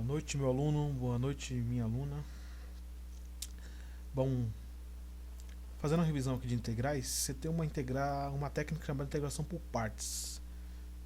Boa noite, meu aluno. Boa noite, minha aluna. Bom, fazendo uma revisão aqui de integrais, você tem uma técnica chamada integração por partes.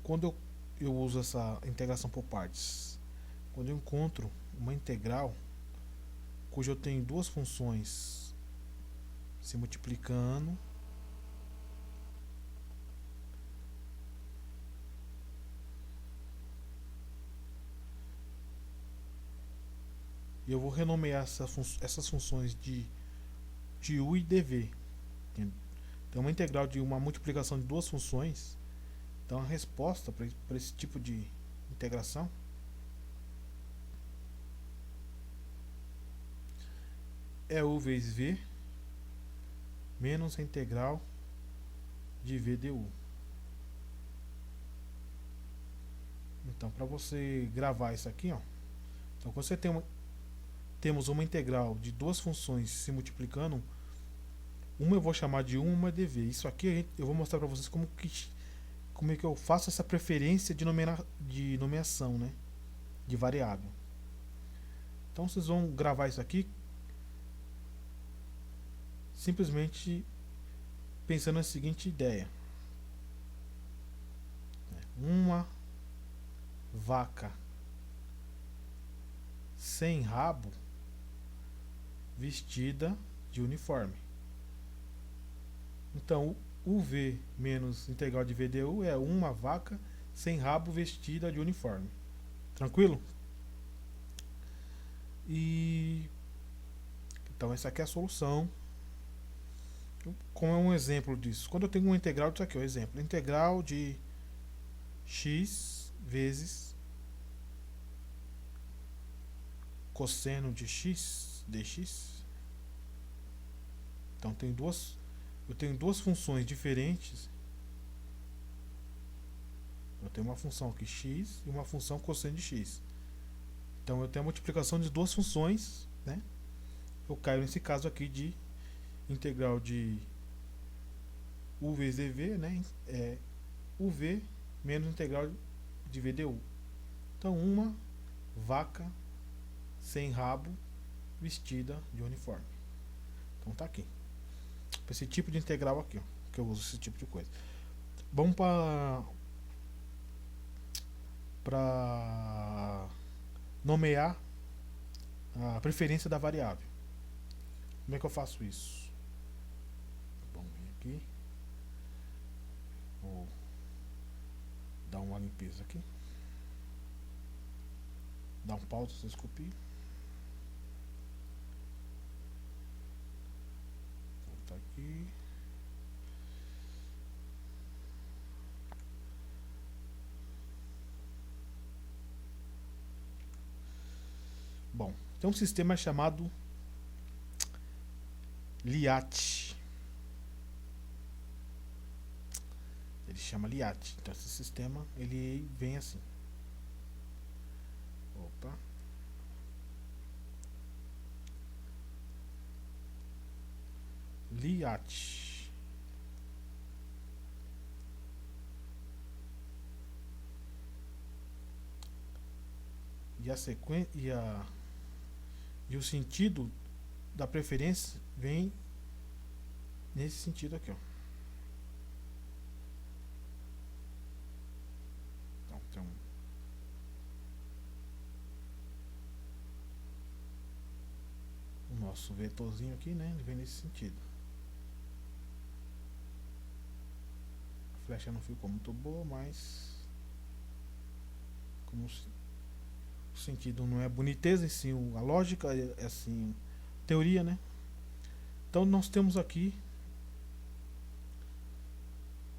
Quando eu uso essa integração por partes, quando eu encontro uma integral cuja eu tenho duas funções se multiplicando, e eu vou renomear essas funções de u e dv. Tem uma integral de uma multiplicação de duas funções. Então a resposta para esse tipo de integração é u vezes v menos a integral de v du. Então, para você gravar isso aqui, ó, então quando você temos uma integral de duas funções se multiplicando, uma eu vou chamar de 1, uma é dv. Isso aqui eu vou mostrar para vocês como é que eu faço essa preferência de nomeação, né, de variável. Então vocês vão gravar isso aqui simplesmente pensando na seguinte ideia: uma vaca sem rabo vestida de uniforme. Então, o v menos integral de VDU é uma vaca sem rabo vestida de uniforme. Tranquilo? E então essa aqui é a solução. Como é um exemplo disso? Quando eu tenho uma integral disso aqui, o exemplo, integral de x vezes cosseno de x dx. Então eu tenho duas funções diferentes. Eu tenho uma função aqui x e uma função cosseno de x. Então eu tenho a multiplicação de duas funções, né? Eu caio nesse caso aqui de integral de u vezes dv, né? É uv menos integral de vdu. Então uma vaca sem rabo vestida de uniforme. Então tá aqui. Esse tipo de integral aqui, ó, que eu uso esse tipo de coisa. Vamos para nomear a preferência da variável. Como é que eu faço isso? Vamos vir aqui. Vou dar uma limpeza aqui. Dá um pause, vocês copiam. Voltar aqui. Bom, tem um sistema chamado LIAT. Ele chama LIAT. Então esse sistema ele vem assim. Opa. LIAT. E a sequência e o sentido da preferência vem nesse sentido aqui, ó. Então tem o nosso vetorzinho aqui, né? Ele vem nesse sentido. A flecha não ficou muito boa, mas como o sentido não é boniteza, e sim a lógica, é assim, teoria, né? Então nós temos aqui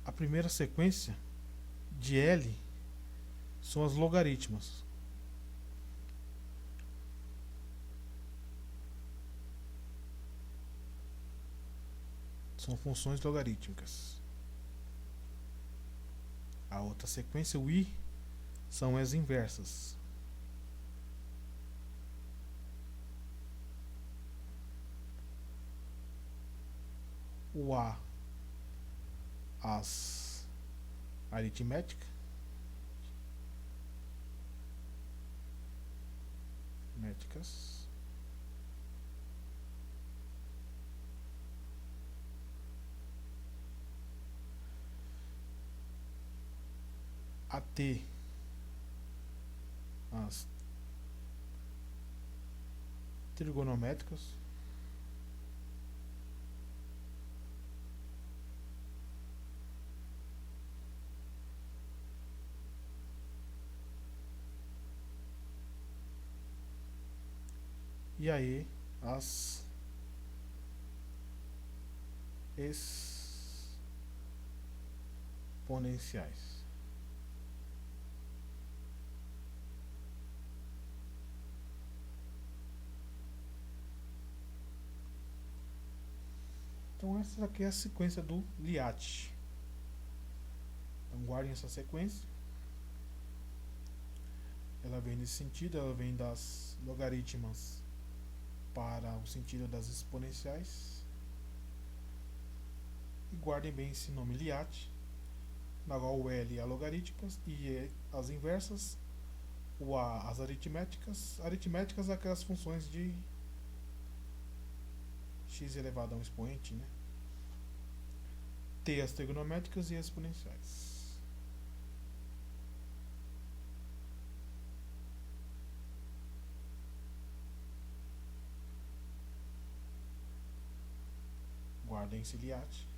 a primeira sequência de L são as logaritmas. São funções logarítmicas. A outra sequência, o I, são as inversas. O A, as aritméticas. trigonométricas até as trigonométricas e aí as exponenciais. Então essa aqui é a sequência do Liat. Então guardem essa sequência. Ela vem nesse sentido, ela vem das logaritmas para o sentido das exponenciais. E guardem bem esse nome Liat, na qual o L é logarítmicas e as inversas, o A as aritméticas. Aritméticas aquelas funções de x elevado a um expoente, né? T as trigonométricas e as exponenciais. Guardem esse Liat.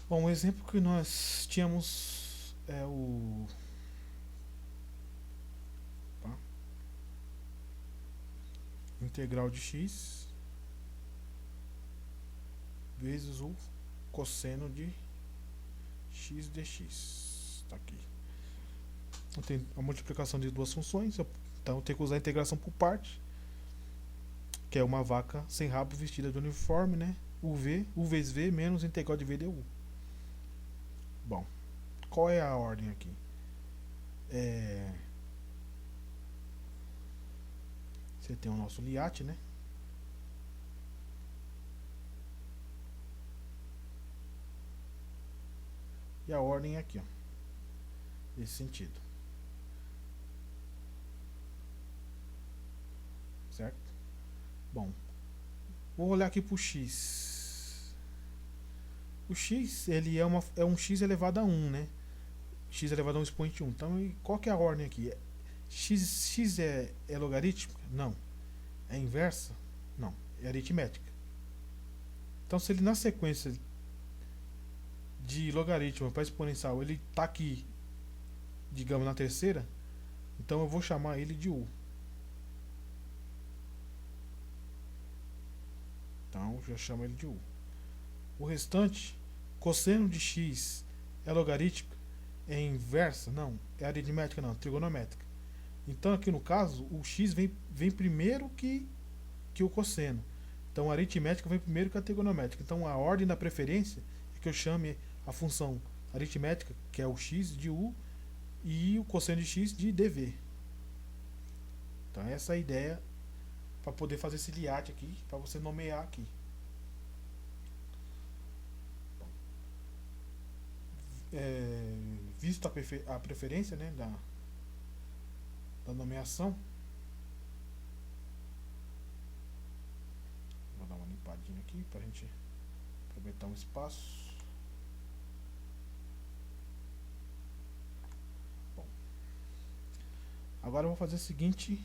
Bom, o exemplo que nós tínhamos é o integral de x vezes o cosseno de x dx. Está aqui. Eu tenho a multiplicação de duas funções, então eu tenho que usar a integração por parte, que é uma vaca sem rabo vestida de uniforme, né? U vezes v menos integral de v du. Bom, qual é a ordem aqui? Você tem o nosso Liat, né? E a ordem é aqui, ó, nesse sentido. Certo? Bom, vou olhar aqui para o x. O x ele é um x elevado a 1, né? X elevado a um expoente 1. Então, qual que é a ordem aqui? X é logarítmica? Não. É inversa? Não. É aritmética. Então, se ele na sequência de logaritmo para exponencial ele está aqui, digamos, na terceira, então eu vou chamar ele de U. Então, já chamo ele de U. O restante, cosseno de x é logarítmica? É inversa? Não. É aritmética? Não. Trigonométrica. Então, aqui no caso, o x vem primeiro que o cosseno. Então, a aritmética vem primeiro que a trigonométrica. Então, a ordem da preferência é que eu chame a função aritmética, que é o x, de u, e o cosseno de x de dv. Então, essa é a ideia para poder fazer esse Liat aqui, para você nomear aqui. Visto a preferência, né, da nomeação, vou dar uma limpadinha aqui para a gente aproveitar um espaço. Bom, agora eu vou fazer o seguinte.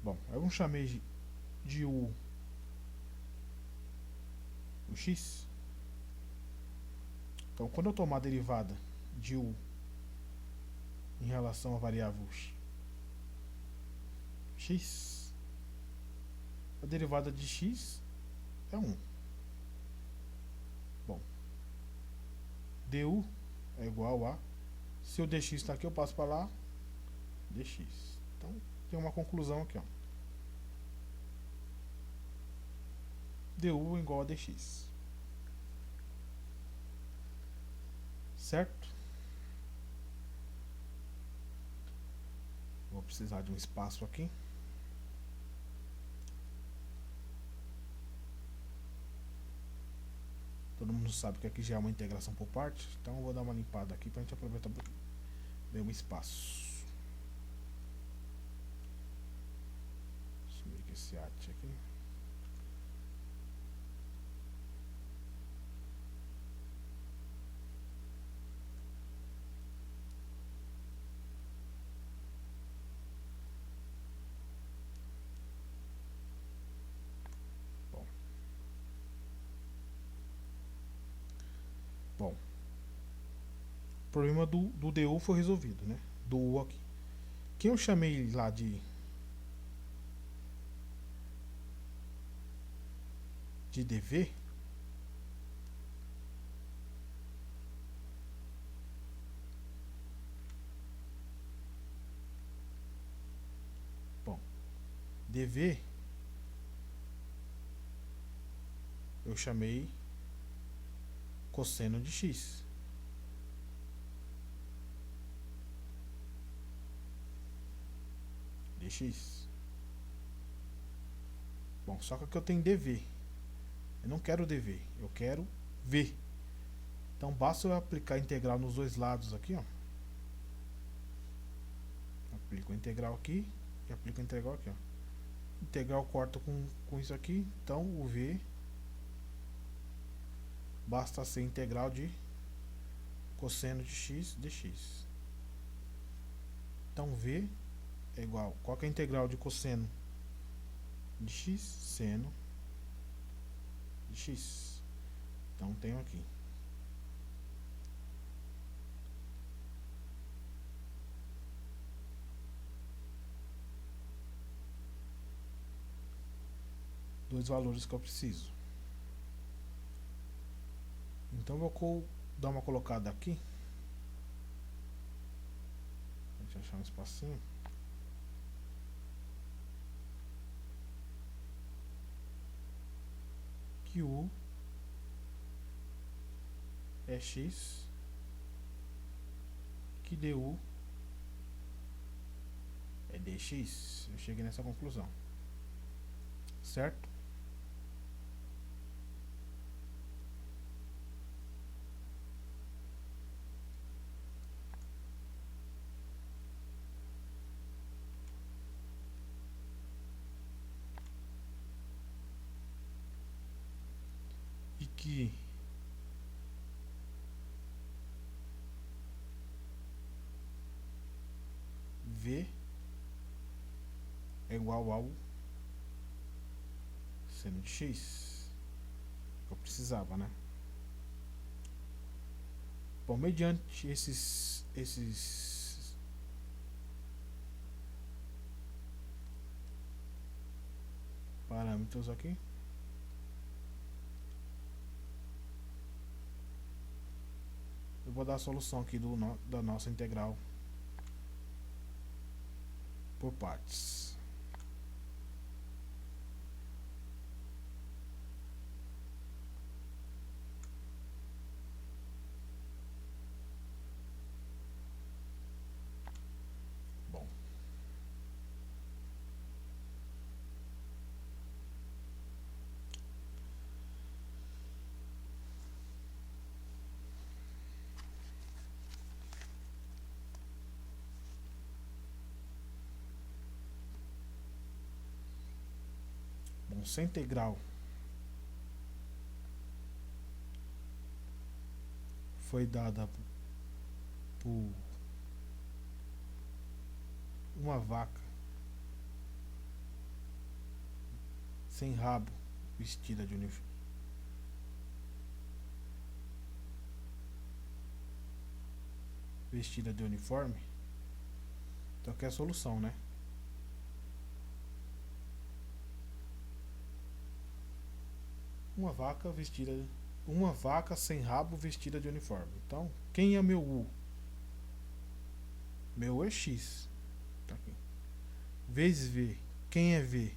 Bom, eu não chamei de U o x. Então, quando eu tomar a derivada de U em relação à variável x, a derivada de x é 1. Bom, du é igual a, se o dx está aqui, eu passo para lá, dx. Então, tem uma conclusão aqui, ó. du é igual a dx. Certo? Vou precisar de um espaço aqui. Todo mundo sabe que aqui já é uma integração por parte, então eu vou dar uma limpada aqui para a gente aproveitar bem o espaço. Sumir esse art aqui. Bom, o problema do DU foi resolvido, né? Do U aqui. Quem eu chamei lá de DV, bom, DV eu chamei cosseno de x. Dx. Bom, só que aqui eu tenho dv. Eu não quero dv, eu quero v. Então basta eu aplicar a integral nos dois lados aqui, ó. Aplico a integral aqui e aplico a integral aqui, ó. Integral corta com isso aqui, então o v basta ser integral de cosseno de x dx. Então v é igual, qual que é a integral de cosseno de x? Seno de x. Então tenho aqui dois valores que eu preciso. Então vou dar uma colocada aqui. Deixa eu achar um espacinho. Que U é x, que DU é dx. Eu cheguei nessa conclusão, certo? E que V é igual ao seno de x, que eu precisava, né? Bom, mediante esses parâmetros aqui, eu vou dar a solução aqui da nossa integral por partes. Bom, se a integral foi dada por uma vaca sem rabo vestida de uniforme, então aqui é a solução, né? Uma vaca sem rabo vestida de uniforme. Então, quem é meu U? Meu U é x. Tá aqui. Vezes V. Quem é V?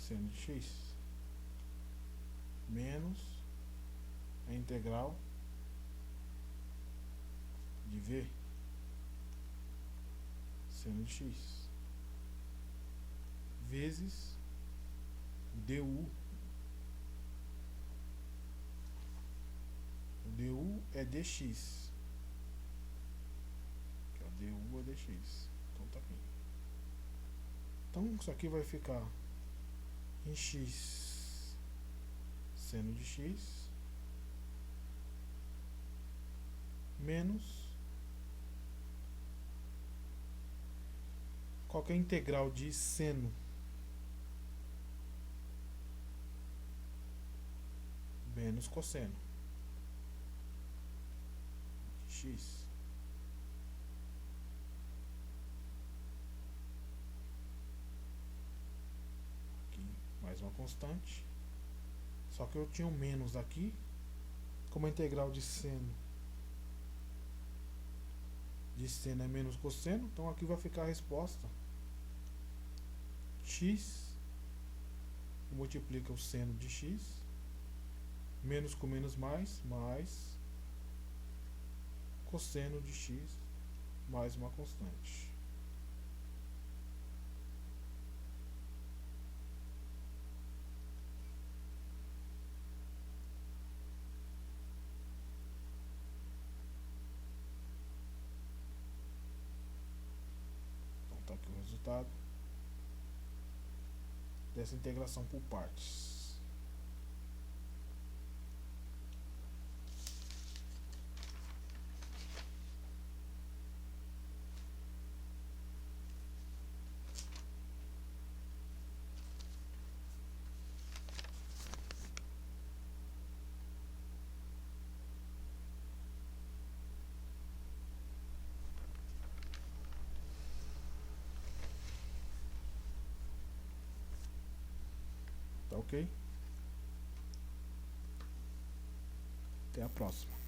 seno de x menos a integral de v seno de x vezes o du. O du é dx. Que é o du é dx. Então tá aqui. Então isso aqui vai ficar em x seno de x menos qualquer integral de seno menos cosseno de x. Aqui mais uma constante. Só que eu tinha um menos aqui. Como a integral de seno é menos cosseno, então aqui vai ficar a resposta x multiplica o seno de x, menos com menos mais cosseno de x mais uma constante. Então tá aqui o resultado dessa integração por partes. Tá ok? Até a próxima.